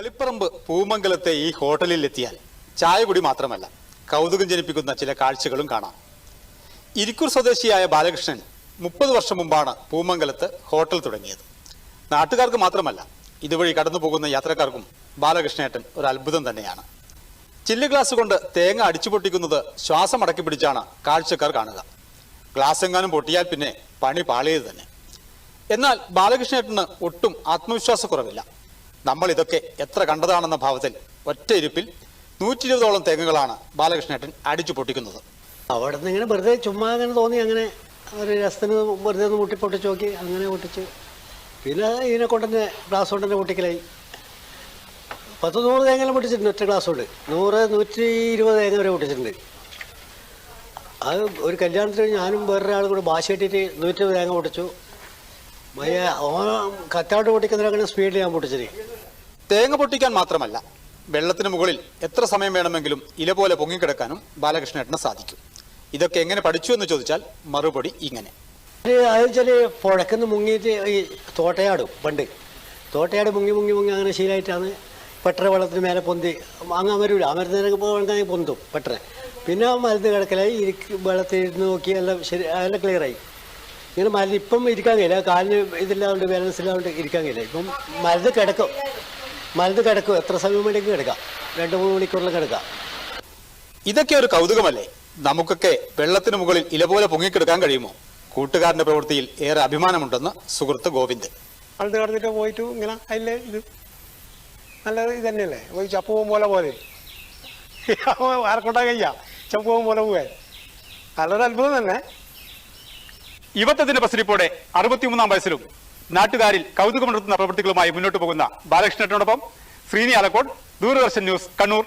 തളിപ്പറമ്പ് പൂമംഗലത്തെ ഈ ഹോട്ടലിൽ എത്തിയാൽ ചായ കുടി മാത്രമല്ല കൗതുകം ജനിപ്പിക്കുന്ന ചില കാഴ്ചകളും കാണാം. ഇരിക്കൂർ സ്വദേശിയായ ബാലകൃഷ്ണൻ 30 വർഷം മുമ്പാണ് പൂമംഗലത്ത് ഹോട്ടൽ തുടങ്ങിയത്. നാട്ടുകാർക്ക് മാത്രമല്ല ഇതുവഴി കടന്നു പോകുന്ന യാത്രക്കാർക്കും ബാലകൃഷ്ണേട്ടൻ ഒരു അത്ഭുതം തന്നെയാണ്. ചില്ല് ഗ്ലാസ് കൊണ്ട് തേങ്ങ അടിച്ചു പൊട്ടിക്കുന്നത് ശ്വാസം അടക്കി പിടിച്ചാണ് കാഴ്ചക്കാർ കാണുക. ഗ്ലാസ് എങ്ങാനും പൊട്ടിയാൽ പിന്നെ പണി പാളിയത് തന്നെ. എന്നാൽ ബാലകൃഷ്ണേട്ടന് ഒട്ടും ആത്മവിശ്വാസക്കുറവില്ല. നമ്മൾ ഇതൊക്കെ എത്ര കണ്ടതാണെന്ന ഭാവത്തിൽ ഒറ്റ ഇരിപ്പിൽ 120ഓളം തേങ്ങകളാണ് ബാലകൃഷ്ണേട്ടൻ അടിച്ചു പൊട്ടിക്കുന്നത്. അവിടെ നിന്ന് ഇങ്ങനെ വെറുതെ ചുമ്മാ അങ്ങനെ തോന്നി, അങ്ങനെ ഒരു രസത്തിന് വെറുതെ ഒന്ന് പൊട്ടിച്ച് നോക്കി, അങ്ങനെ പൊട്ടിച്ച്. പിന്നെ ഇതിനെ കൊണ്ട് തന്നെ ഗ്ലാസ് കൊണ്ട് തന്നെ പൊട്ടിക്കലായി. 10-100 തേങ്ങ പൊട്ടിച്ചിട്ടുണ്ട് ഒറ്റ ഗ്ലാസ് കൊണ്ട്. 100-120 തേങ്ങ വരെ പൊട്ടിച്ചിട്ടുണ്ട്. അത് ഒരു കല്യാണത്തിന് ഞാനും വേറൊരാൾ കൂടെ ഭാഷ കെട്ടിയിട്ട് 120 തേങ്ങ പൊട്ടിച്ചു. കത്താട്ട് പൊട്ടിക്കുന്നതിനങ്ങനെ സ്പീഡിൽ ഞാൻ പൊട്ടിച്ചത്. തേങ്ങ പൊട്ടിക്കാൻ മാത്രമല്ല, വെള്ളത്തിന് മുകളിൽ എത്ര സമയം വേണമെങ്കിലും ഇല പോലെ പൊങ്ങിക്കിടക്കാനും ബാലകൃഷ്ണേട്ടന് സാധിക്കും. ഇതൊക്കെ എങ്ങനെ പഠിച്ചു എന്ന് ചോദിച്ചാൽ മറുപടി ഇങ്ങനെ. അത് വെച്ചാൽ പുഴക്കുന്ന് മുങ്ങിയിട്ട് ഈ തോട്ടയാടും. പണ്ട് തോട്ടയാട് മുങ്ങി അങ്ങനെ ശീലമായിട്ടാണ് പെട്ര വെള്ളത്തിന് മേലെ പൊന്തി അങ്ങ് അമരൂല. അമരുന്നതിനൊക്കെ പൊന്തും പെട്ര. പിന്നെ മരുന്ന് കിടക്കലായി വെള്ളത്തിൽ ഇരുന്ന് നോക്കി എല്ലാം ശരി, എല്ലാം ക്ലിയറായി. ഇങ്ങനെ മരുന്ന് ഇപ്പം ഇരിക്കാൻ കഴിയില്ല, കാലിന് ഇതില്ലാണ്ട് ബാലൻസ് ഇല്ലാണ്ട് ഇരിക്കാൻ കഴിയില്ല. ഇപ്പം മരുന്ന് കിടക്കും എത്ര സമയം വേണമെങ്കിൽ കിടക്കാം, 2-3 മണിക്കൂറിൽ കിടക്കാം. ഇതൊക്കെ ഒരു കൗതുകമല്ലേ? നമുക്കൊക്കെ വെള്ളത്തിന് മുകളിൽ ഇല പോലെ പൊങ്ങിക്കിടക്കാൻ കഴിയുമോ? കൂട്ടുകാരന്റെ പ്രവൃത്തിയിൽ ഏറെ അഭിമാനമുണ്ടെന്ന് സുഹൃത്ത് ഗോവിന്ദ്. അടുത്ത് കിടന്നിട്ട് പോയിട്ട് ഇങ്ങനെ അതിലെ ഇത് നല്ല ഇത് തന്നെയല്ലേ, പോയി ചപ്പ് പോകും പോലെ ആർക്കൊണ്ടാ കഴിയാ ചപ്പ് പോകും പോലെ പോകാൻ. നല്ലൊരു അത്ഭുതം തന്നെ. യുവത്വത്തിന്റെ പ്രസരിപ്പോടെ 63-ാം വയസ്സിലും നാട്ടുകാരിൽ കൗതുകമുണർത്തുന്ന പ്രവൃത്തികളുമായി മുന്നോട്ട് പോകുന്ന ബാലകൃഷ്ണേട്ടനോടൊപ്പം ശ്രീനി ആലക്കോട്, ദൂരദർശൻ ന്യൂസ്, കണ്ണൂർ.